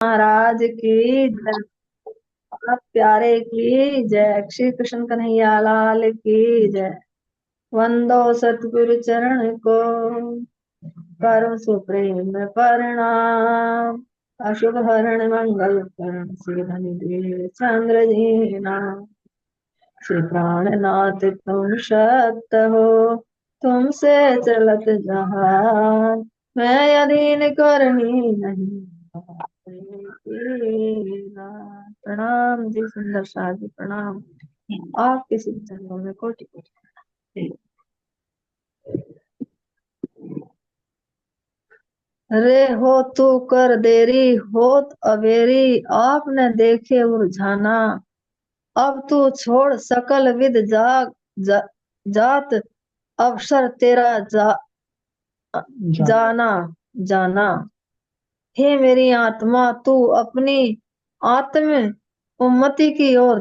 महाराज की जय। आप प्यारे की जय। श्री कृष्ण कन्हैया लाल की जय। वंदो सतगुरु चरण को, करो सुप्रेम प्रणाम। अशुभ हरण मंगल करण, सिद्धि दे चंद्र जी नाम। श्री प्राणनाथ तुम सत्य हो, तुमसे चलत जहान। मैं अधीन करनी नहीं, प्रणाम जी सुंदर शाह जी, प्रणाम। आपके सिद्ध चरणों में कोटि कोटि। रे हो तू कर देरी, होत अबेरी आपने देखे उरझाना। अब तू छोड़ सकल विद जात, अवसर तेरा जाना जाना। हे मेरी आत्मा, तू अपनी आत्म उन्नति की ओर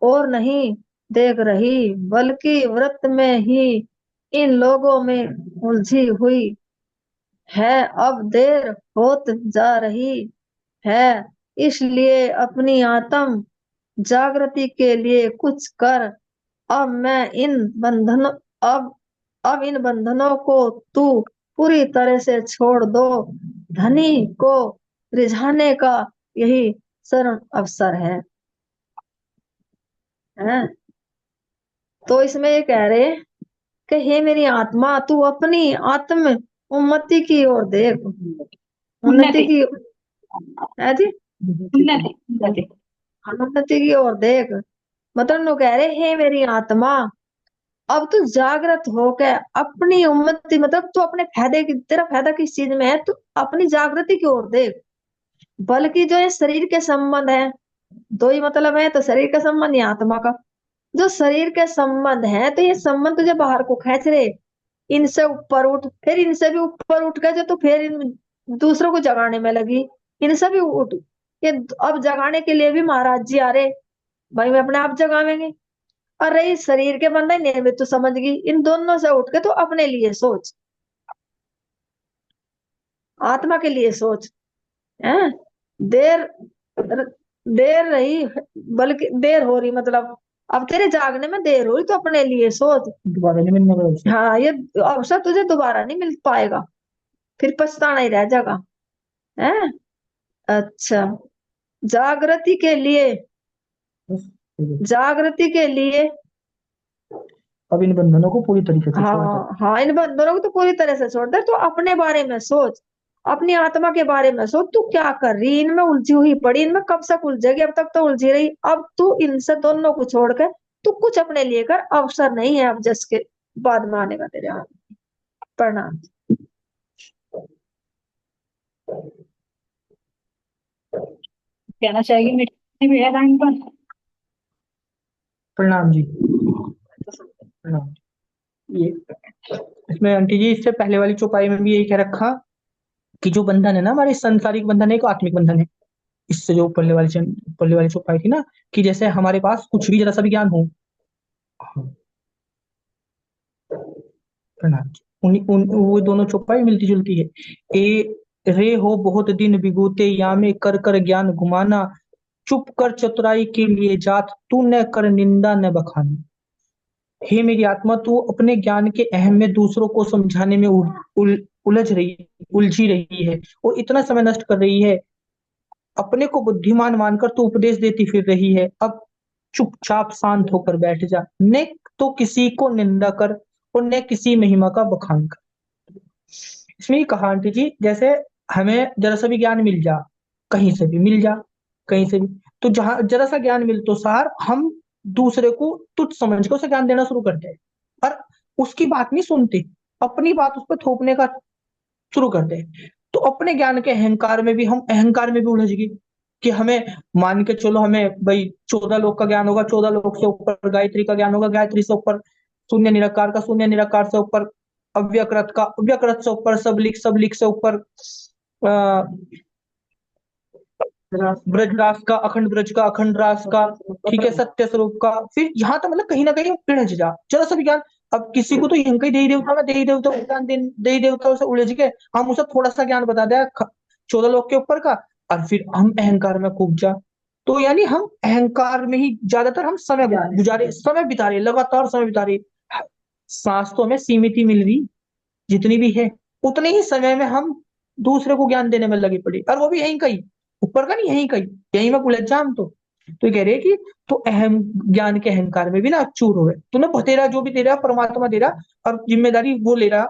और नहीं देख रही, बल्कि व्रत में ही इन लोगों में उलझी हुई है। अब देर होत जा रही है, इसलिए अपनी आत्म जागृति के लिए कुछ कर। अब मैं इन बंधनों अब इन बंधनों को तू पूरी तरह से छोड़ दो। धनी को रिझाने का यही सरल अवसर है। तो इसमें ये कह रहे कि हे मेरी आत्मा, तू अपनी आत्म उन्नति की ओर देख। उन्नति उन्नति की है जी, उन्नति उन्नति। उन्नति की ओर देख। मतलब नु कह रहे हे मेरी आत्मा, अब तू जागृत होकर अपनी उन्नति, मतलब तू अपने फायदे की, तेरा फायदा किस चीज में है, तू अपनी जागृति की ओर देख। बल्कि जो ये शरीर के संबंध है, दो ही मतलब है, तो शरीर का संबंध या आत्मा का। जो शरीर के संबंध है, तो ये संबंध तुझे बाहर को खेच रहे। इनसे ऊपर उठ, फिर इनसे भी ऊपर उठ गए जो, तो फिर इन दूसरों को जगाने में लगी। इनसे भी उठ, ये अब जगाने के लिए भी महाराज जी आ रहे, भाई मैं अपने आप जगावेंगे। और रही शरीर के बंधन, निर्मित तो समझ गई। इन दोनों से उठ के तो अपने लिए सोच, आत्मा के लिए सोच है। देर देर रही, बल्कि देर हो रही, मतलब अब तेरे जागने में देर हो रही, तो अपने लिए सोच। दोबारा नहीं मिलने वाला अवसर। हाँ, ये अवसर तुझे दोबारा नहीं मिल पाएगा, फिर पछताना ही रह जाएगा है। अच्छा, जागृति के लिए, जागृति के लिए अब इन बंधनों को पूरी तरीके से छोड़ दे। हाँ, इन बंधनों को तो पूरी तरह से छोड़ दे। तो अपने बारे में सोच, अपनी आत्मा के बारे में सोच। तू क्या कर रही, इनमें उलझी हुई पड़ी, इनमें कब तक उलझेगी, अब तक तो उलझी रही। अब तू इनसे दोनों को छोड़ कर तू कुछ अपने लिए कर। अवसर नहीं है अब जस के बाद में आने का तेरे हाथ में। प्रणाम। कहना चाहिए मिट्टी मेरा टाइम पर। प्रणाम जी, प्रणाम। ये इसमें आंटी जी, इससे पहले वाली चौपाई में भी यही कह रखा कि जो बंधन है ना, हमारे सांसारिक बंधन है, एक आत्मिक बंधन है। इससे जो ऊपर वाली चौपाई थी ना, कि जैसे हमारे पास कुछ भी जरा सा भी ज्ञान हो। प्रणाम जी। वो दोनों चौपाई मिलती जुलती है। ए रे हो बहुत दिन बिगुते, यामे कर कर ज्ञान घुमाना। चुप कर चतुराई के लिए जात, तू न कर निंदा न बखानी। हे मेरी आत्मा, तू अपने ज्ञान के अहम में दूसरों को समझाने में उलझी रही है और इतना समय नष्ट कर रही है। अपने को बुद्धिमान मानकर तू उपदेश देती फिर रही है। अब चुपचाप शांत होकर बैठ जा, न तो किसी को निंदा कर और न किसी महिमा का बखान कर। इसमें ये कहा आंटी जी, जैसे हमें जरा सा भी ज्ञान मिल जा, कहीं से भी मिल जा, कहीं से भी, तो जहां जरा सा ज्ञान मिल तो सार हम दूसरे को तुच्छ समझ के उसे ज्ञान देना शुरू करते हैं। और उसकी बात नहीं सुनते, अपनी बात उस पर थोपने का शुरू करते हैं। तो अपने ज्ञान के अहंकार में भी, हम अहंकार में भी उलझ गए कि हमें, मान के चलो हमें भाई 14 लोक का ज्ञान होगा, 14 लोक से ऊपर गायत्री का ज्ञान होगा, गायत्री से ऊपर शून्य निराकार का, शून्य निराकार से ऊपर अव्यकृत का, अव्यकृत से ऊपर सबलिक, सबलिक से ऊपर ब्रज रास का, अखंड ब्रज का, अखंड रास का, ठीक है, सत्य स्वरूप का। फिर यहाँ तो मतलब कहीं ना कहीं पिढ़ जा जरा सा भी ज्ञान। अब किसी को तो यहाँ कहीं देवी देवता में, देवी देवता ज्ञान, देवी देवताओं से उलझ के हम उसे थोड़ा सा ज्ञान बता दिया 14 लोग के ऊपर का, और फिर हम अहंकार में कूद जा। तो यानी हम अहंकार में ही ज्यादातर हम समय बिता रहे, लगातार समय बिता रहे। सांस तो हमें सीमित ही मिल रही, जितनी भी है उतने ही समय में हम दूसरे को ज्ञान देने में लगे पड़े, और वो भी यहीं कहीं, ऊपर का नहीं, यहीं कहीं, यहीं में उलझ जा हम तो ये कह रहे हैं कि तो अहम ज्ञान के अहंकार में भी ना चूर हो, तूने बतेरा जो भी दे रहा परमात्मा दे रहा और जिम्मेदारी वो ले रहा।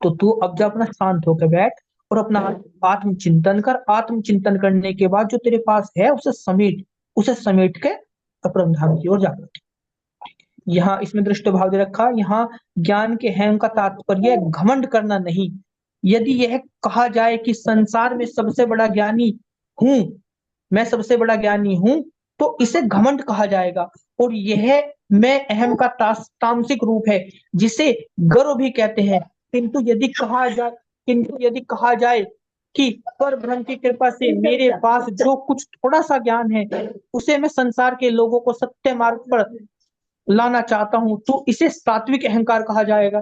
तो तू अब जा अपना शांत होकर बैठ और अपना आत्मचिंतन कर। आत्मचिंतन करने के बाद जो तेरे पास है उसे समेट के अपरम धाम की ओर जा। यहाँ इसमें दृष्टि भाव दे रखा, यहाँ ज्ञान के अहम का तात्पर्य घमंड करना नहीं। यदि यह कहा जाए कि संसार में सबसे बड़ा ज्ञानी हूं, मैं सबसे बड़ा ज्ञानी हूं, तो इसे घमंड कहा जाएगा। और यह मैं अहम का तामसिक रूप है, जिसे गर्व भी कहते हैं। किंतु यदि कहा जाए कि पर ब्रह्म की कृपा से मेरे पास जो कुछ थोड़ा सा ज्ञान है, उसे मैं संसार के लोगों को सत्य मार्ग पर लाना चाहता हूं, तो इसे सात्विक अहंकार कहा जाएगा।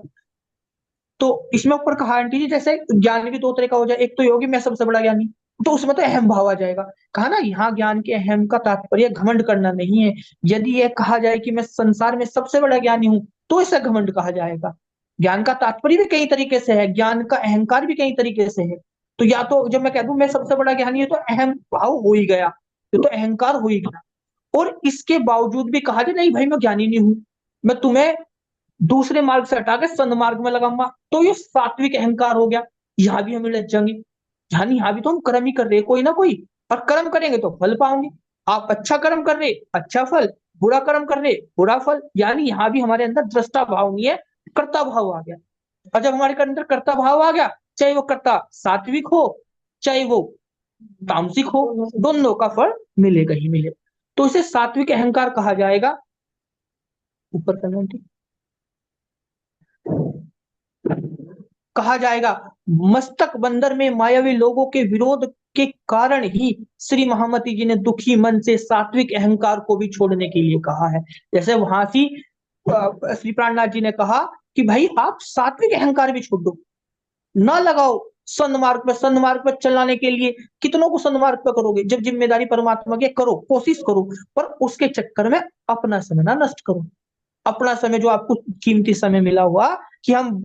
तो इसमें ऊपर कहा आंटी जी, जैसे ज्ञान भी दो तरह का हो जाए, एक तो योगी मैं सबसे बड़ा ज्ञानी, तो उसमें तो अहम भाव आ जाएगा। कहा ना यहाँ ज्ञान के अहम का तात्पर्य घमंड करना नहीं है। यदि यह कहा जाए कि मैं संसार में सबसे बड़ा ज्ञानी हूं, तो इसे घमंड कहा जाएगा। ज्ञान का तात्पर्य भी कई तरीके से है, ज्ञान का अहंकार भी कई तरीके से है। तो या तो जब मैं कह दूं मैं सबसे बड़ा ज्ञानी है, तो अहम भाव हो ही गया, ये तो अहंकार हो ही गया। और इसके बावजूद भी कहा जाए नहीं भाई मैं ज्ञानी नहीं हूं, मैं तुम्हें दूसरे मार्ग से हटा के सन्मार्ग में लगाऊंगा, तो ये सात्विक अहंकार हो गया। यहाँ भी हमें लग जाएंगे, यानी यहाँ भी तो हम कर्म ही कर रहे हैं कोई ना कोई, और कर्म करेंगे तो फल पाओगे। आप अच्छा कर्म कर रहे, अच्छा फल, बुरा कर्म कर रहे, बुरा फल। यानी यहाँ भी हमारे अंदर दृष्टा भाव नहीं है, कर्ता भाव आ गया। और जब हमारे अंदर कर्ता भाव आ गया, चाहे वो कर्ता सात्विक हो चाहे वो तामसिक हो, दोनों का फल मिलेगा ही मिलेगा। तो इसे सात्विक अहंकार कहा जाएगा। ऊपर कमेंट कहा जाएगा। मस्तक बंदर में मायावी लोगों के विरोध के कारण ही श्री महामती जी ने दुखी मन से सात्विक अहंकार को भी छोड़ने के लिए कहा है। जैसे वहां सी श्री प्राणनाथ जी ने कहा कि भाई आप सात्विक अहंकार भी छोड़ दो, ना लगाओ सन्मार्ग पर चलाने के लिए। कितनों को सन्मार्ग पर करोगे, जब जिम्मेदारी परमात्मा की करो, कोशिश करो, पर उसके चक्कर में अपना समय ना नष्ट करो। अपना समय जो आपको कीमती समय मिला हुआ, कि हम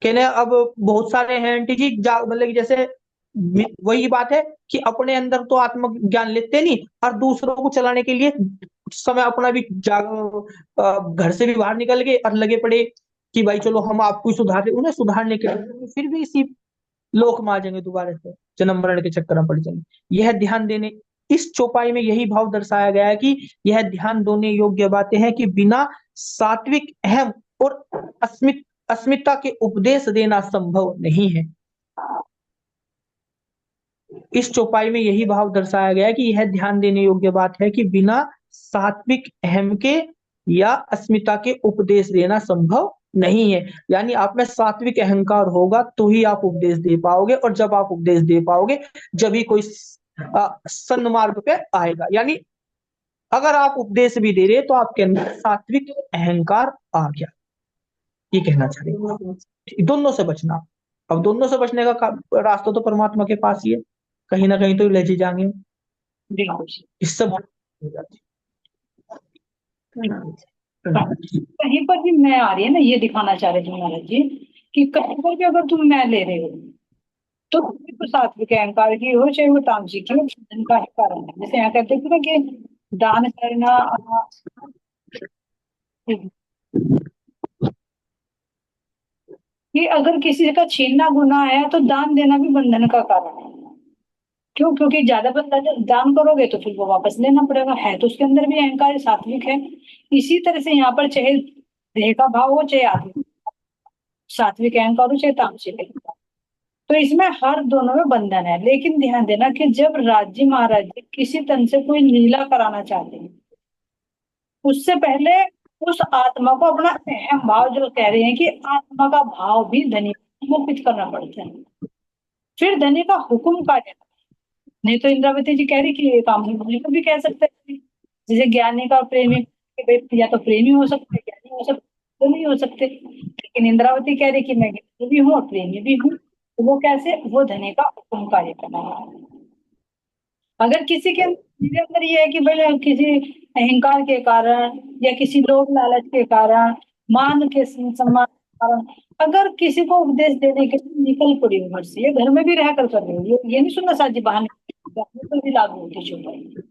कहने अब बहुत सारे हैं आंटी जी, मतलब कि जैसे वही बात है कि अपने अंदर तो आत्मज्ञान लेते नहीं, और दूसरों को चलाने के लिए समय अपना भी घर से भी बाहर निकल गए और लगे पड़े कि भाई चलो हम आपको ही सुधार रहे, उन्हें सुधारने के लिए फिर भी इसी लोक में आ जाएंगे, दोबारा से जन्म मरण के चक्कर में पड़ जाएंगे। यह ध्यान देने, इस चौपाई में यही भाव दर्शाया गया है कि यह ध्यान देने योग्य बातें हैं कि बिना सात्विक अहम और अस्मिता के उपदेश देना संभव नहीं है। इस चौपाई में यही भाव दर्शाया गया है कि यह ध्यान देने योग्य बात है कि बिना सात्विक अहम के या अस्मिता के उपदेश देना संभव नहीं है। यानी आप में सात्विक अहंकार होगा तो ही आप उपदेश दे पाओगे, और जब आप उपदेश दे पाओगे जब ही कोई सन्मार्ग पे आएगा। यानी अगर आप उपदेश भी दे रहे तो आपके अंदर सात्विक अहंकार आ गया, ये कहना चाह रहे। दोनों से बचना, अब दोनों से बचने का रास्ता तो परमात्मा के पास ही है, कहीं ना कहीं तो ले जी जाएंगे, बिल्कुल। इससे बहुत हो जाती कहीं पर भी मैं आ रही है ना, ये दिखाना चाह रहे थे महाराज जी कि कहीं पर भी अगर तुम मैं ले रहे हो, तो तुम्हें तो सात्विक अहंकार की हो चाहे वो तामसिक की हो, बंधन का ही कारण है। जैसे यहाँ कहते थे ना कि दान करना कि अगर किसी का छीनना गुनाह है तो दान देना भी बंधन का कारण है। क्यों? क्योंकि ज्यादा बंधन दान करोगे तो फिर वो वापस लेना पड़ेगा, है तो उसके अंदर भी अहंकार सात्विक है। इसी तरह से यहाँ पर चाहे देह का भाव हो चाहे आत्मिक, सात्विक अहंकार हो चाहे तामसिक अहंकार, तो इसमें हर दोनों में बंधन है। लेकिन ध्यान देना कि जब राज्य महाराज जी किसी तन से कोई लीला कराना चाहते हैं, उससे पहले उस आत्मा को अपना अहम भाव, जो कह रहे हैं कि आत्मा का भाव भी धनी को समर्पित करना पड़ता है, फिर धनी का हुक्म कार्य। नहीं तो इंद्रावती जी कह रही कि ये काम हम धनी को भी कह सकते हैं, जैसे ज्ञानी का प्रेमी या तो प्रेमी हो सकते, ज्ञानी हो सकते, तो नहीं हो सकते। लेकिन इंद्रावती कह रही कि मैं ज्ञानी भी हूँ और प्रेमी भी हूँ, तो वो कैसे? वो धनी का हुक्म कार्य करना है। अगर किसी के मेरे अंदर ये है कि भाई किसी अहंकार के कारण या किसी लोभ लालच के कारण, मान के सम्मान के कारण, अगर किसी को उपदेश देने के लिए निकल पड़ी हूँ घर से, ये घर में भी रह कर रही हूँ, ये नहीं सुनना साजी बहाने पर भी लागू होती चुप,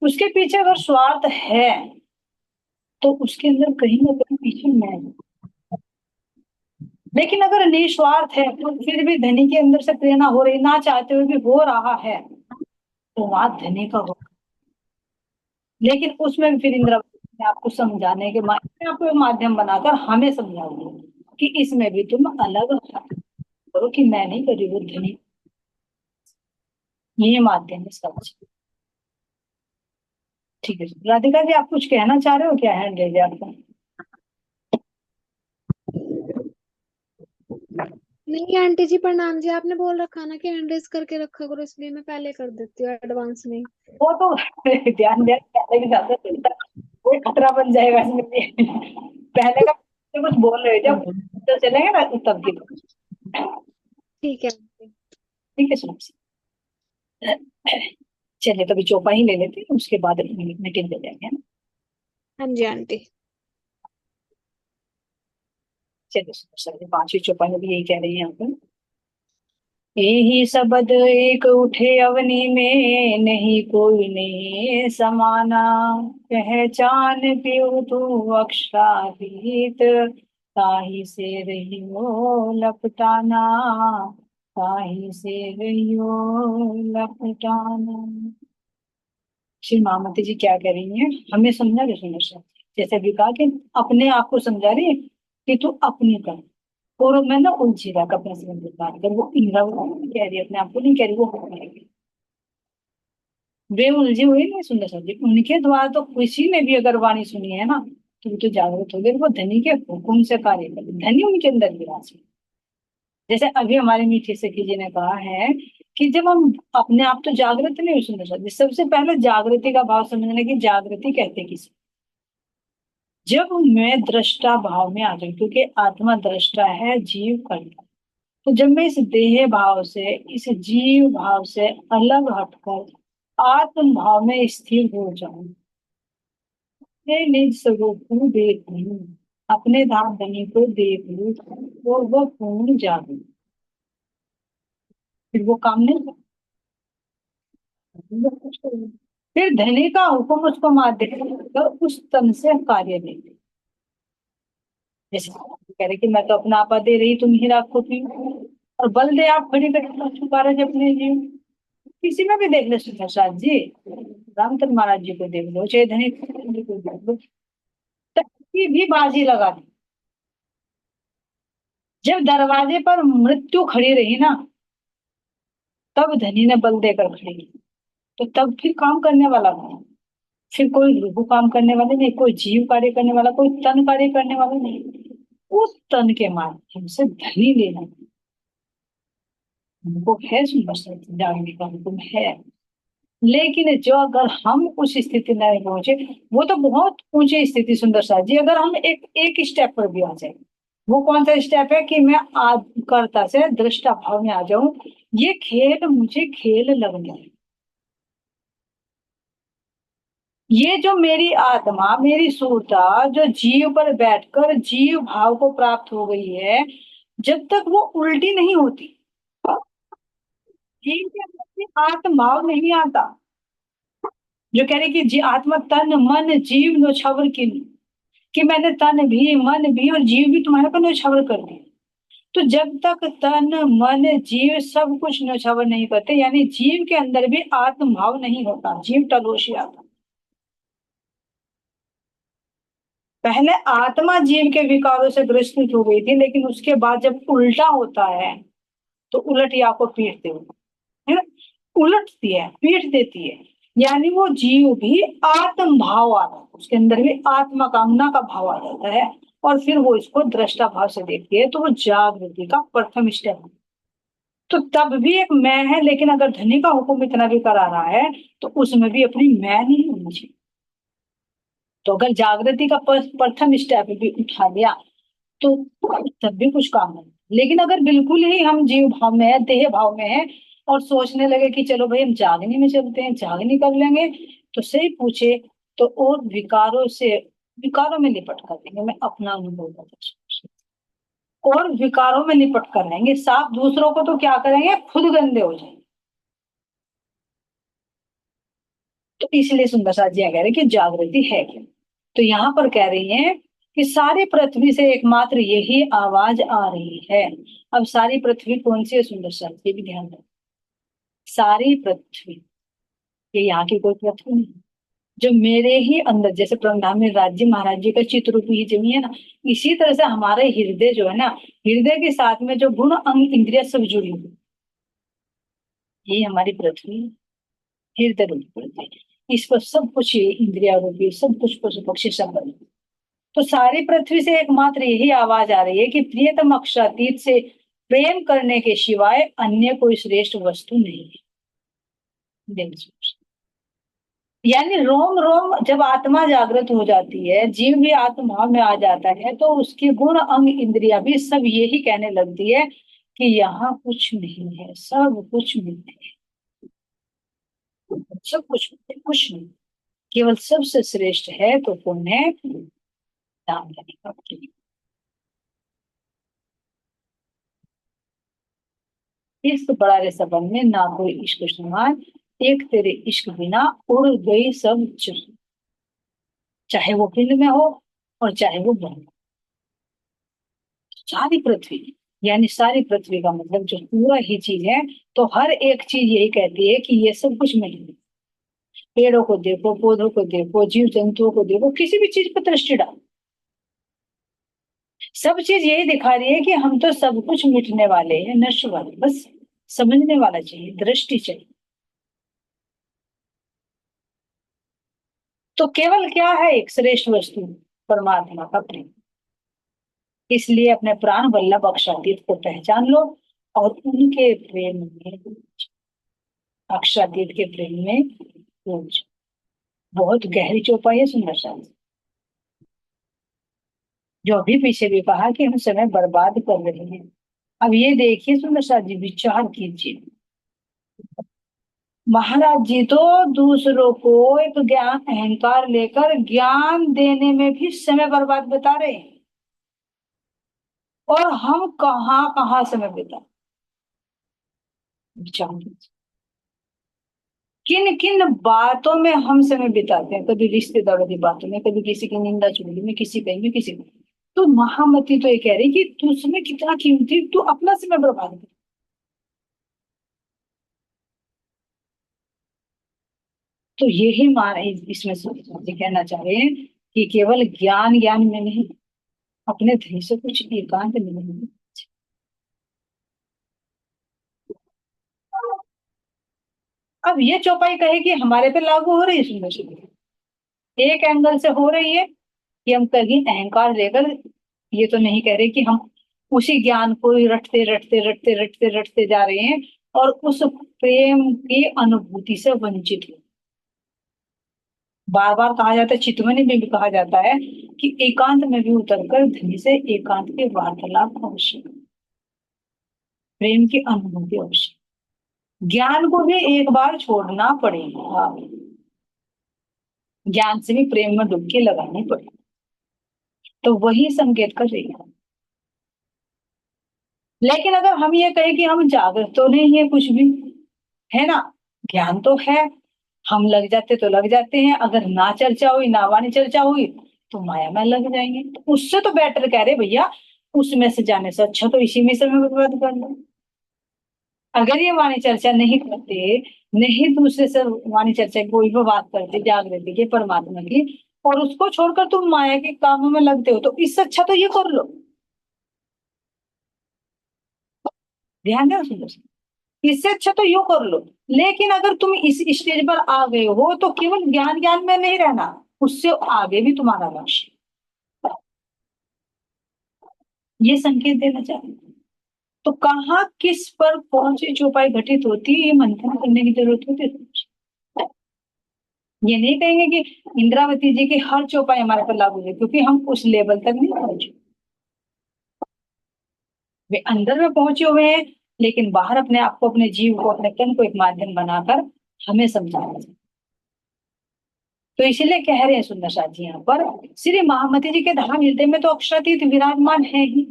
उसके पीछे अगर स्वार्थ है तो उसके अंदर कहीं ना कहीं पीछे मैं हूं। लेकिन अगर निस्वार्थ है तो फिर भी धनी के अंदर से प्रेरणा हो रही, ना चाहते हुए भी हो रहा है, तो वहां धनी का हो। लेकिन उसमें भी फिर इंदिरावती ने आपको समझाने के आपको एक माध्यम बनाकर हमें समझाओगे कि इसमें भी तुम अलग करो, कि मैं नहीं करी वो धनी, ये माध्यम है सब। ठीक है राधिका जी, आप कुछ कहना चाह रहे हो क्या? हैंड रेज है आपका। नहीं आंटी जी प्रणाम जी, आपने बोल रखा ना कि हैंड रेज करके रखा करो, इसलिए मैं पहले कर देती हूँ एडवांस में। वो तो ध्यान दें, पहले के साथ कोई खतरा बन जाएगा इसमें भी। पहले का तो कुछ बोल रहे हो जब तो चलेगा ना तब की। ठीक है आंटी। ठीक है सुनो, चलिए कभी चौपा ही ले लेते हैं, उसके बाद मीटिंग ले जाएंगे, है ना? हाँ जी आंटी। चलिए सुनो सर, पांचवी चौपाई में भी यही कह रही है यहाँ पर। यही सबद एक उठे अवनी में, नहीं कोई नहीं समाना, पहचान पियो तू अक्षरातीत, ताही से रहियो लपटाना, ताही से रहियो लपटाना। श्री महामती जी क्या कह रही हैं, हमें समझा के सुनो सर। जैसे अभी कहा कि अपने आप को समझा रही है कि तू अपनी कर, और मैं ना उलझी रहा कपड़े से बंदी बात कर, वो इंदिरा वो कह रही है, अपने आप को नहीं कह रही, वो हो रही है। वे उलझी हुई नहीं सुंदर सर जी, उनके द्वारा तो किसी ने भी अगर वाणी सुनी है ना, तो वो तो जागृत हो गए, वो धनी के हुक्म से कार्य करे, धनी उनके अंदर विराज है। जैसे अभी हमारे मीठी सखी जी ने कहा है कि जब हम अपने आप तो जागृत नहीं हुए सुंदर सर जी, सबसे पहले जागृति का भाव समझने की, जागृति कहते किसी, जब मैं दृष्टा भाव में आ जाऊं, क्योंकि आत्मा दृष्टा है, जीव कर्ता। तो जब मैं इस देह भाव से, इस जीव भाव से अलग हटकर आत्म भाव में स्थिर हो जाऊं, अपने निज स्वरूप को देख लूं, अपने धाम धनी को देख लूं, और वह पूर्ण जागरूक, फिर वो काम नहीं करता। फिर धनी का हुक्म उसको मार देगा, उस तन से कार्य नहीं। जैसे कह रहे कि मैं तो अपना आपा दे रही, तुम ही राखो पी, और बल दे आप खड़ी कर छुपा रहे अपने जीव। किसी में भी देख लो प्रसाद जी, रामचंद्र महाराज जी को देख लो, चाहे धनी जी को देख लो, तभी भी बाजी लगा दी। जब दरवाजे पर मृत्यु खड़ी रही ना, तब धनी ने बल देकर खड़ी की। तो तब फिर काम करने वाला कौन? फिर कोई रूह काम करने वाले नहीं, कोई जीव कार्य करने वाला, कोई तन कार्य करने वाला नहीं। उस तन के माध्यम से धनी लेना वो है, सुंदर जागने का हुक्म है। लेकिन जो अगर हम उस स्थिति में नहीं पहुंचे, वो तो बहुत ऊंची स्थिति सुंदर साथ जी, अगर हम एक एक स्टेप पर भी आ जाए, वो कौन सा स्टेप है कि मैं कर्ता से दृष्टा भाव में आ जाऊं, ये खेल मुझे खेल लगने लगे। ये जो मेरी आत्मा, मेरी सूरता जो जीव पर बैठकर जीव भाव को प्राप्त हो गई है, जब तक वो उल्टी नहीं होती, जीव के अंदर भी आत्म भाव नहीं आता, जो कह रहे कि जी आत्मा तन मन जीव न्योछावर कि मैंने तन भी मन भी और जीव भी तुम्हारे पर न्योछावर कर दिया। तो जब तक तन मन जीव सब कुछ न्योछावर नहीं करते, यानी जीव के अंदर भी आत्म भाव नहीं होता, जीव टलोशी आता। पहले आत्मा जीव के विकारों से ग्रसित हो गई थी, लेकिन उसके बाद जब उल्टा होता है तो उलट या को पीट दे, है ना, उलटती है, पीट देती है, यानी वो जीव भी आत्म भाव आ जाता है, उसके अंदर भी आत्मा कामना का भाव आ जाता है, और फिर वो इसको दृष्टा भाव से देखती है, तो वो जागृति का प्रथम स्टेप है। तो तब भी एक मैं है, लेकिन अगर धनी का हुक्म इतना भी करा रहा है तो उसमें भी अपनी मैं नहीं होनी चाहिए। तो अगर जागृति का प्रथम स्टेप भी उठा लिया तो तब भी कुछ काम नहीं। लेकिन अगर बिल्कुल ही हम जीव भाव में है, देह भाव में है, और सोचने लगे कि चलो भाई हम जागनी में चलते हैं, जागनी कर लेंगे, तो सही पूछे तो और विकारों में लिपट कर देंगे। मैं अपना अनुभव बताऊं, और विकारों में लिपट कर रहेंगे, साफ दूसरों को तो क्या करेंगे, खुद गंदे हो जाएंगे। तो इसलिए सुंदर साथ जी कह रहे हैं कि जागृति है क्या। तो यहाँ पर कह रही है कि सारी पृथ्वी से एकमात्र यही आवाज आ रही है। अब सारी पृथ्वी कौन सी है सुंदर साथ, ये भी ध्यान रखो। सारी पृथ्वी, ये यहाँ की कोई पृथ्वी नहीं, जो मेरे ही अंदर, जैसे प्रधान में राज्य महाराज जी का चित्र रूपी ही जमी है ना, इसी तरह से हमारे हृदय जो है ना, हृदय के साथ में जो गुण अंग इंद्रिया सब जुड़ी हुई, ये हमारी पृथ्वी, हृदय रूपी पृथ्वी। इस पर सब कुछ, ये इंद्रिया रूपी सब कुछ पशु पक्षी सब बने। तो सारी पृथ्वी से एकमात्र यही आवाज आ रही है कि प्रियतम अक्षातीत से प्रेम करने के सिवाय अन्य कोई श्रेष्ठ वस्तु नहीं है। देखिए, यानी रोम रोम जब आत्मा जागृत हो जाती है, जीव भी आत्मा में आ जाता है, तो उसकी गुण अंग इंद्रिया भी सब यही कहने लगती है कि यहाँ कुछ नहीं है, सब कुछ मिथ्या है, सब कुछ मिथ्या, कुछ नहीं, केवल सबसे श्रेष्ठ है तो पुण्य दान देने का प्रिय। इस बड़ा सबन में ना कोई इश्क समान, एक तेरे इश्क बिना उड़ गई सब चुस, चाहे वो पिंड में हो और चाहे वो ब्रह्म। सारी पृथ्वी, यानी सारी पृथ्वी का मतलब जो पूरा ही चीज है, तो हर एक चीज यही कहती है कि ये सब कुछ मिले। पेड़ों को देखो, पौधों को देखो, जीव जंतुओं को देखो, किसी भी चीज पर दृष्टि डालो, सब चीज यही दिखा रही है कि हम तो सब कुछ मिटने वाले हैं, नष्ट वाले, बस समझने वाला चाहिए, दृष्टि चाहिए। तो केवल क्या है एक श्रेष्ठ वस्तु, परमात्मा का प्रेम। इसलिए अपने प्राण वल्लभ अक्षातीत को पहचान लो और उनके प्रेम में, अक्षातीत के प्रेम में डूब जाओ। बहुत गहरी चौपाई है सुंदर सा, जो अभी पीछे भी कहा कि हम समय बर्बाद कर रहे हैं। अब ये देखिए सुंदर सा जी, विचार कीजिए, महाराज जी तो दूसरों को एक ज्ञान अहंकार लेकर ज्ञान देने में भी समय बर्बाद बता रहे हैं, और हम कहाँ कहाँ समय बिता, विचार कीजिए। किन किन बातों में हम समय बिताते हैं, कभी रिश्तेदारों की बातों में, कभी किसी की निंदा चुगली में, किसी कहीं भी किसी को। तो महामती तो ये कह रही कि तू समय कितना कीमती, तू अपना समय बर्बाद कर। तो यही मान इसमें कहना चाह रहे हैं कि केवल ज्ञान ज्ञान में नहीं, अपने धन से कुछ एकांत में नहीं। अब ये चौपाई कहे कि हमारे पे लागू हो रही है सुंदर सी, एक एंगल से हो रही है कि हम कहीं अहंकार लेकर, ये तो नहीं कह रहे कि हम उसी ज्ञान को ही रटते रटते रटते रटते रटते जा रहे हैं और उस प्रेम की अनुभूति से वंचित हो। बार बार कहा जाता है, चितवनी में भी कहा जाता है कि एकांत में भी उतरकर धनी से एकांत के वार्तालाप आवश्यक, प्रेम की अनुभूति आवश्यक। ज्ञान को भी एक बार छोड़ना पड़ेगा, ज्ञान से भी प्रेम में डुबकी लगानी पड़ेगी, तो वही संकेत कर रही है। लेकिन अगर हम ये कहें कि हम जागृत तो नहीं है कुछ भी, है ना, ज्ञान तो है, हम लग जाते तो लग जाते हैं, अगर ना चर्चा हुई, ना वाणी चर्चा हुई, तो माया में लग जाएंगे। तो उससे तो बेटर कह रहे भैया, उसमें से जाने से अच्छा तो इसी में समय बर्बाद कर लो। अगर ये वाणी चर्चा नहीं करते, नहीं दूसरे से वाणी चर्चा की कोई भी बात करते जागृति के परमात्मा की, और उसको छोड़कर तुम माया के कामों में लगते हो, तो इससे अच्छा तो ये कर लो। ध्यान देना सुंदर, इससे अच्छा तो यूं कर लो। लेकिन अगर तुम इस स्टेज पर आ गए हो, तो केवल ज्ञान ज्ञान में नहीं रहना, उससे आगे भी तुम्हारा लक्ष्य, ये संकेत देना चाहिए। तो कहाँ किस पर कौन सी चौपाई घटित होती है, ये मंथन करने की जरूरत होती है। ये नहीं कहेंगे कि इंद्रावती जी की हर चौपाई हमारे पर लागू है, क्योंकि हम उस लेवल तक नहीं पहुंचे, वे अंदर में पहुंचे हुए हैं, लेकिन बाहर अपने आप को, अपने जीव को, अपने तन को एक माध्यम बनाकर हमें समझाना चाहिए। तो इसीलिए कह रहे हैं सुंदर साथ जी यहाँ पर, श्री महामती जी के धाम हृदय में तो अक्षरातीत विराजमान है ही,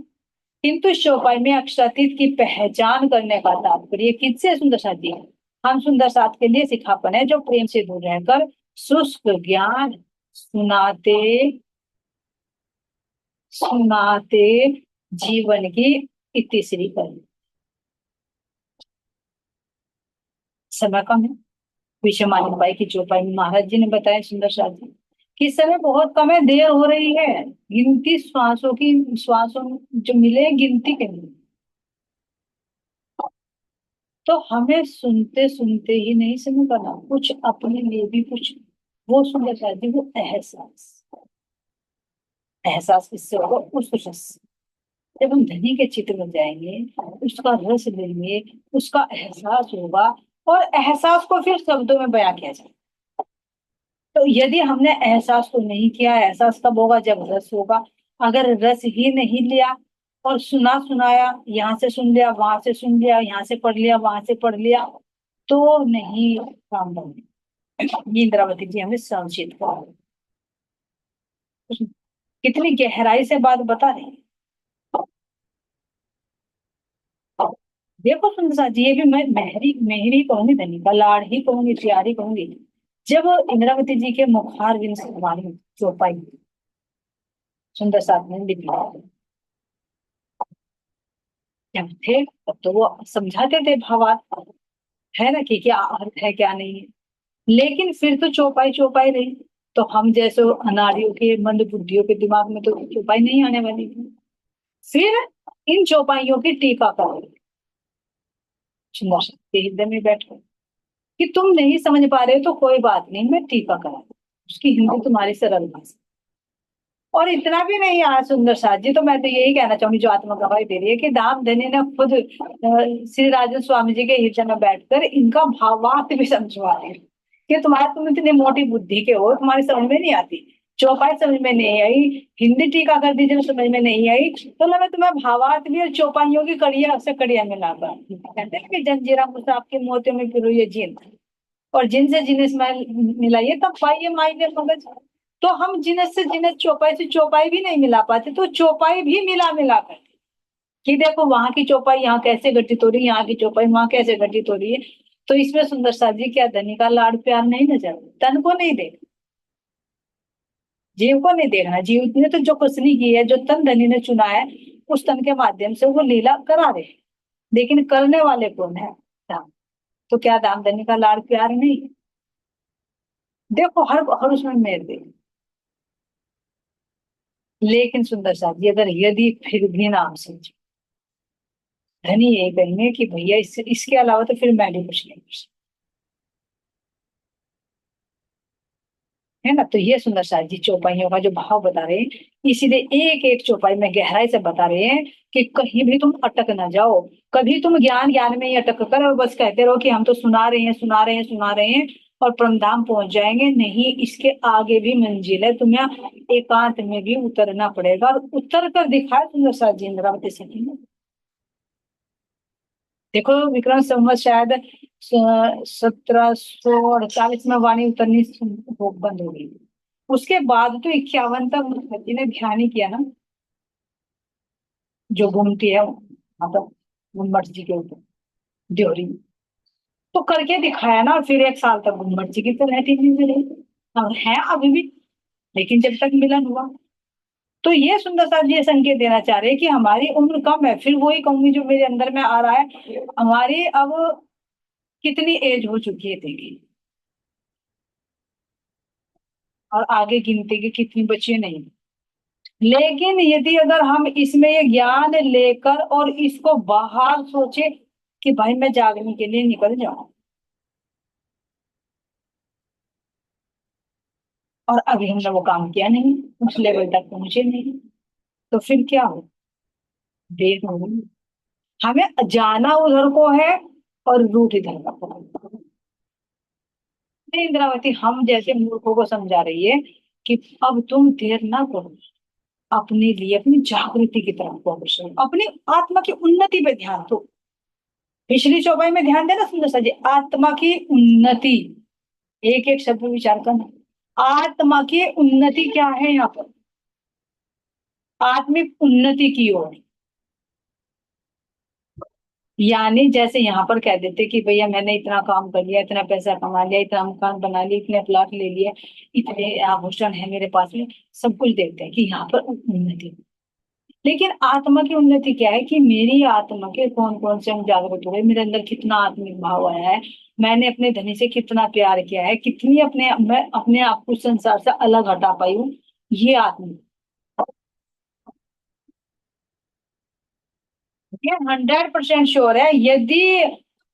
किंतु इस चौपाई में अक्षरातीत की पहचान करने का तात्पर्य किससे? सुंदर साथ जी। हम सुंदर साथ के लिए सिखापन है जो प्रेम से दूर रहकर शुष्क ज्ञान सुनाते सुनाते जीवन की इतिश्री करें। समय कम है, विषय मालिक बाई की चौपाई में महाराज जी ने बताया सुंदर साथ जी कि समय बहुत कम है, देर हो रही है, गिनती श्वासों की, श्वासों जो मिले गिनती के मिले। तो हमें सुनते सुनते ही नहीं समय करना, कुछ अपने लिए भी कुछ, वो सुंदर साथ जी वो एहसास, एहसास किससे होगा? उस रस। जब हम धनी के चित्र में जाएंगे, उसका रस लेंगे, उसका एहसास होगा, और एहसास को फिर शब्दों में बयां किया जाए। तो यदि हमने एहसास को नहीं किया, एहसास कब होगा? जब रस होगा। अगर रस ही नहीं लिया और सुना सुनाया, यहाँ से सुन लिया, वहां से सुन लिया, यहाँ से पढ़ लिया, वहां से पढ़ लिया, तो नहीं काम बने। ये इंद्रावती जी हमें संचित कर, कितनी गहराई से बात बता रही है। देखो सुंदर साथ जी, ये भी मैं मेहरी मेहरी कहूंगी, धनी का लाड़ ही कहूंगी, प्यारी कहूंगी। जब इंद्रावती जी के मुखार बिन से हमारी चौपाई सुंदर साथ में लिपी जब थे, तब तो वो समझाते थे भावार्थ, है ना, कि क्या अर्थ है क्या नहीं है। लेकिन फिर तो चौपाई चौपाई रही, तो हम जैसे अनाड़ियों के, मंद बुद्धियों के दिमाग में तो चौपाई नहीं आने वाली थी। फिर इन चौपाइयों की टीका करो सुंदर साथ के हृदय में बैठकर, कि तुम नहीं समझ पा रहे हो तो कोई बात नहीं, मैं टीका करा दूं। उसकी हिंदी तुम्हारी सरल भाषा। और इतना भी नहीं यार सुंदर साथ जी, तो मैं तो यही कहना चाहूंगी, जो आत्मा गवाही दे रही है, कि दाम धनी ने खुद श्री राजन स्वामी जी के हृदय में बैठकर इनका भावार्थ भी समझवा रहे हैं कि तुम इतनी मोटी बुद्धि के हो, तुम्हारी समझ में नहीं आती, चौपाई समझ में नहीं आई, हिंदी टीका कर दीजिए समझ में नहीं आई, तो मैं तुम्हें भावार्थ भी और चौपाइयों की कड़िया से कड़िया मिलाकर कहते हैं कि जंजीरा मुसाफ के मोतियों में पिरोइए जिन, और जिनसे जिनिस मिलाइए तब पाइए मायने मगज। तो हम जिनस से जिनस, चौपाई से चौपाई भी नहीं मिला पाते, तो चौपाई भी मिला मिला कर, कि देखो वहां की चौपाई यहाँ कैसे घटित हो रही है, यहाँ की चौपाई वहां कैसे घटित हो रही है। तो इसमें सुंदर साथ जी क्या धनी का लाड़ प्यार नहीं नजर, तन को नहीं देख, जीव को नहीं देखना। जीव ने तो जो कुशनी की है, जो तन धनी ने चुना है, उस तन के माध्यम से वो लीला करा रहे, लेकिन करने वाले कौन है? दाम। तो क्या दाम धनी का लाड़ प्यार नहीं? देखो हर हर उसमें मेल दे। लेकिन सुंदर साथ जी, अगर यदि फिर भी नाम समझे, धनी यही कहेंगे कि भैया इसके अलावा तो फिर मैं भी कुछ नहीं कर सकता, है ना। तो ये सुंदर साथ जी चौपाइयों का जो भाव बता रहे हैं, इसीलिए एक एक चौपाई में गहराई से बता रहे हैं कि कहीं भी तुम अटक ना जाओ। कभी तुम ज्ञान ज्ञान में ही अटक कर और बस कहते रहो कि हम तो सुना रहे हैं, सुना रहे हैं, सुना रहे हैं, और परमधाम पहुंच जाएंगे, नहीं, इसके आगे भी मंजिल है, तुम्हें एकांत में भी उतरना पड़ेगा, और उतर कर दिखाए सुंदर साथ जी इंद्रावती सखी ने। देखो विक्रम संवत शायद 1748 में वाणी उतरनी बंद हो गई, उसके बाद तो 51 तक मुखर्जी ने ध्यान ही किया ना, जो घूमती है मतलब गुम्बद जी के ऊपर ड्योरी, तो करके दिखाया ना, और फिर 1 साल तक गुम्बद जी की तो रहती नहीं मिली, अब है अभी भी, लेकिन जब तक मिलन हुआ। तो ये सुंदर साथ जी ये संकेत देना चाह रहे हैं कि हमारी उम्र कम है, फिर वही कहूंगी जो मेरे अंदर में आ रहा है, हमारी अब कितनी एज हो चुकी है देखिए, और आगे गिनती के कितनी बची है नहीं। लेकिन यदि अगर हम इसमें ये ज्ञान लेकर और इसको बाहर सोचे कि भाई मैं जागने के लिए निकल जाऊं, और अभी हमने वो काम किया नहीं, उस लेवल तक पहुंचे नहीं, तो फिर क्या हो? देर होगी। हमें जाना उधर को है और रूट इधर का है। इंद्रावती हम जैसे मूर्खों को समझा रही है कि अब तुम देर ना करो, अपने लिए, अपनी जागृति की तरफ फोकस करो, अपनी आत्मा की उन्नति पे ध्यान दो। पिछली चौपाई में ध्यान देना सुंदर सा जी, आत्मा की उन्नति, एक एक शब्द विचार करना। आत्मा की उन्नति क्या है यहाँ पर, आत्मिक उन्नति की ओर। यानी जैसे यहाँ पर कह देते कि भैया मैंने इतना काम कर लिया, इतना पैसा कमा लिया, इतना मकान बना लिया, इतने प्लॉट ले लिए, इतने आभूषण है मेरे पास में, सब कुछ देखते हैं कि यहाँ पर उन्नति। लेकिन आत्मा की उन्नति क्या है कि मेरी आत्मा के कौन कौन से अंग जागृत हुए, मेरे अंदर कितना आत्मिक भाव आया है, मैंने अपने धनी से कितना प्यार किया है, कितनी मैं अपने आप को संसार से अलग हटा पाई हूँ, ये आत्मा। ये 100% श्योर है। यदि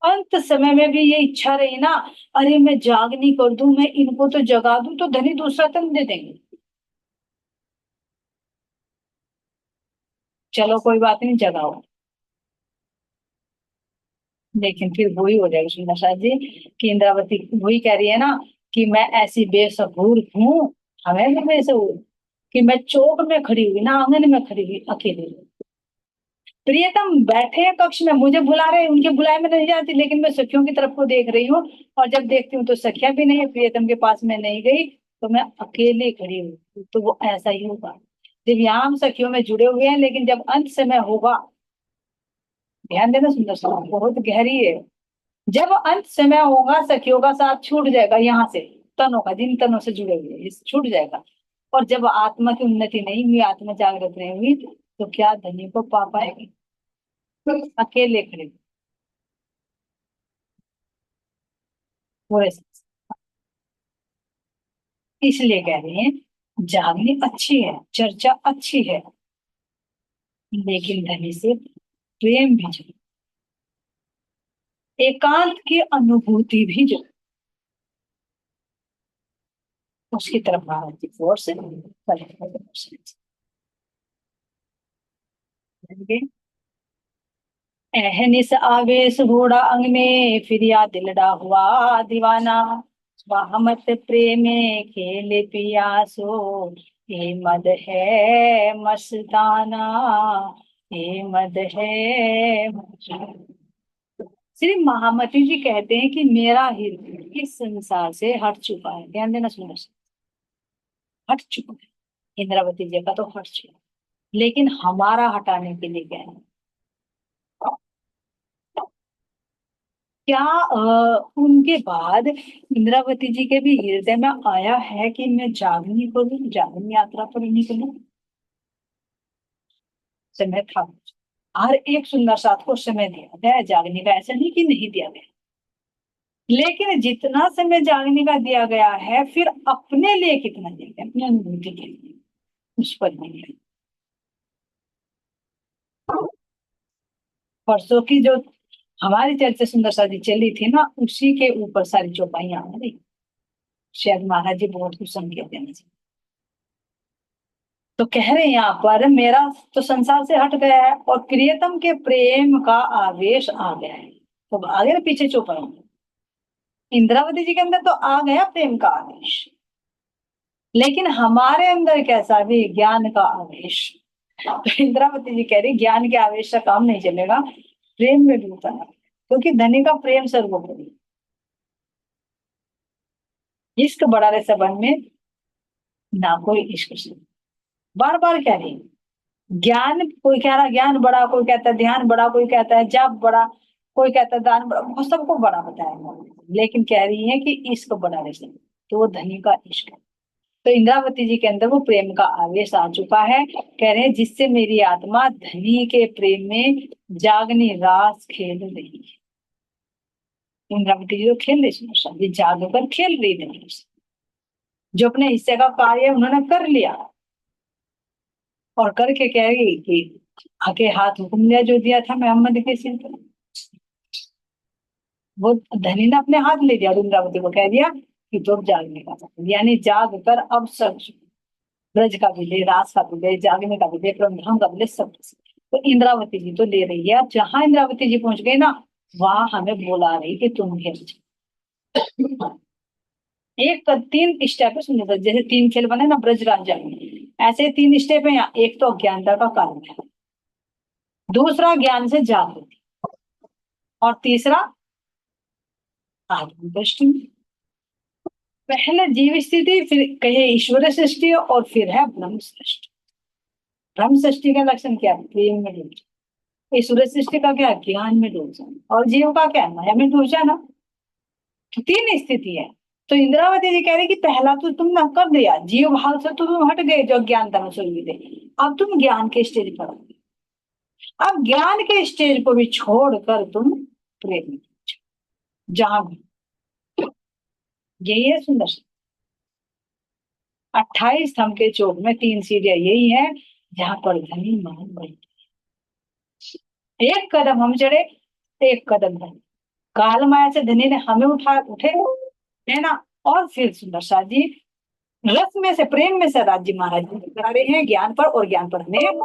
अंत समय में भी ये इच्छा रही ना, अरे मैं जागनी कर दूं, मैं इनको तो जगा दूं, तो धनी दूसरा तन दे देंगे। चलो कोई बात नहीं, जगाओ, लेकिन फिर वही हो जाएगी सुंदर शाह जी कि इंद्रावती वही कह रही है ना कि मैं ऐसी बेसबूर हूँ, हमें भी बेसबूर कि मैं चौक में खड़ी हुई ना, आंगन में खड़ी हुई अकेली। प्रियतम बैठे हैं कक्ष में, मुझे बुला रहे हैं, उनके बुलाए में नहीं जाती, लेकिन मैं सखियों की तरफ को देख रही हूँ, और जब देखती हूँ तो सखिया भी नहीं है, प्रियतम के पास में नहीं गई, तो मैं अकेले खड़ी हूँ। तो वो ऐसा ही होगा, दिव्यांग सखियों में जुड़े हुए हैं, लेकिन जब अंत समय होगा, ध्यान देना सुंदर सा, बहुत गहरी है। जब अंत समय होगा, सखियों का साथ छूट जाएगा, यहाँ से तनों का, जिन तनों से जुड़े हुए हैं, छूट जाएगा। और जब आत्मा की उन्नति नहीं हुई, आत्मा जागृत नहीं हुई, तो क्या धनी को पा पाएगी, अकेले खड़े पूरे। इसलिए कह रहे हैं जागनी अच्छी है, चर्चा अच्छी है, लेकिन धनी से प्रेम भी जरूरी, एकांत की अनुभूति भी जरूरी, उसकी तरफ भारत की ओर से एहनिस आवेश घोड़ा अंग में, फिर या दिलडा हुआ दीवाना, वाहमत प्रेमे खेले पियासो, ये मद है मस्ताना, ये मद है मस्ताना। श्री महामती जी कहते हैं कि मेरा हृदय इस संसार से हट चुका है, ध्यान देना सुनो, हट चुका है, इंद्रावती जी का तो हट चुका है, लेकिन हमारा हटाने के लिए क्या है, क्या उनके बाद इंद्रावती जी के भी हृदय में आया है कि मैं जागनी करूं, जागनी यात्रा पर निकलूं, समय था, हर एक सुंदर साथ को समय दिया गया जागने का, ऐसा नहीं कि नहीं दिया गया, लेकिन जितना समय जागने का दिया गया है, फिर अपने लिए कितना दिया गया, अपनी अनुभूति के लिए, उस पर नहीं है। परसों की जो हमारी चर्चा सुंदर सा जी चली थी ना, उसी के ऊपर सारी चौपाइयां आ रही, शायद महाराज जी बहुत कुछ संकेत देना चाहिए। तो कह रहे हैं यहाँ पर मेरा तो संसार से हट गया है, और प्रियतम के प्रेम का आवेश आ गया है। तो आगे ना पीछे चौपाई, इंद्रावती जी के अंदर तो आ गया प्रेम का आवेश, लेकिन हमारे अंदर कैसा भी ज्ञान का आवेश। तो इंद्रावती जी कह रही ज्ञान के आवेश से काम नहीं चलेगा, प्रेम में भी उतारना, क्योंकि धनी का प्रेम सर्वोपरि, इश्क बड़ा रे सबन में ना कोई इश्क से, बार बार कह रही ज्ञान, कोई कह रहा ज्ञान बड़ा, कोई कहता है ध्यान बड़ा, कोई कहता है जाप बड़ा, कोई कहता है दान बड़ा, वो सबको बड़ा बताया, लेकिन कह रही है कि इश्क बड़ा रहे, तो वो धनी का इश्क है। तो इंद्रावती जी के अंदर वो प्रेम का आवेश आ चुका है, कह रहे हैं जिससे मेरी आत्मा धनी के प्रेम में जागनी रास खेल रही है। इंद्रावती जी तो खेल रही, जाग कर खेल रही धनी, जो अपने हिस्से का कार्य उन्होंने कर लिया, और करके कह रही कि आके हाथ हुक्म लिया जो दिया था मोहम्मद के सिर पर, वो धनी ने अपने हाथ ले दिया, इंद्रावती को कह दिया कि तुम जागने का, यानी जाग कर अब सब, ब्रज का भी ले, रास का भी ले, जागने का भी ले, ब्रह्मधाम का भी ले, सब। तो इंद्रावती जी तो ले रही है, जहां इंद्रावती जी पहुंच गई ना, वहां हमें बोला रही कि तुम खेल, एक तीन स्टेप है सुनिए, जैसे तीन खेल बने ना ब्रज राजा में, ऐसे तीन स्टेप है यहाँ। एक तो अज्ञानता का कारण है, दूसरा ज्ञान से जागृति, और तीसरा आत्म दृष्टि। पहले जीव स्थिति, फिर कहे ईश्वर सृष्टि, और फिर है ब्रह्म सृष्टि। ब्रह्म सृष्टि का लक्षण क्या है? प्रेम में डूब जाना। ईश्वर सृष्टि का क्या है? ज्ञान में डूब जाना। और जीव का क्या है? माया में डूब जाना। तो तीन स्थिति है। तो इंद्रावती जी कह रही कि पहला तो तुमने कर दिया, जीव भाव से तो तुम हट गए जो ज्ञान तमस थे, अब तुम ज्ञान के स्टेज पर आओ। अब ज्ञान के स्टेज को भी छोड़कर तुम प्रेम में जहां भी, यही है सुंदर। 28 थम के चौक में 3 सीढ़ियां यही है जहां पर धनी मान बढ़ती। एक कदम हम चढ़े, एक कदम धनी। काल माया से धनी ने हमें उठे, है ना। और फिर सुंदर सा जी रस में से, प्रेम में से राज्य महाराज जी करा रहे हैं ज्ञान पर, और ज्ञान पर हमें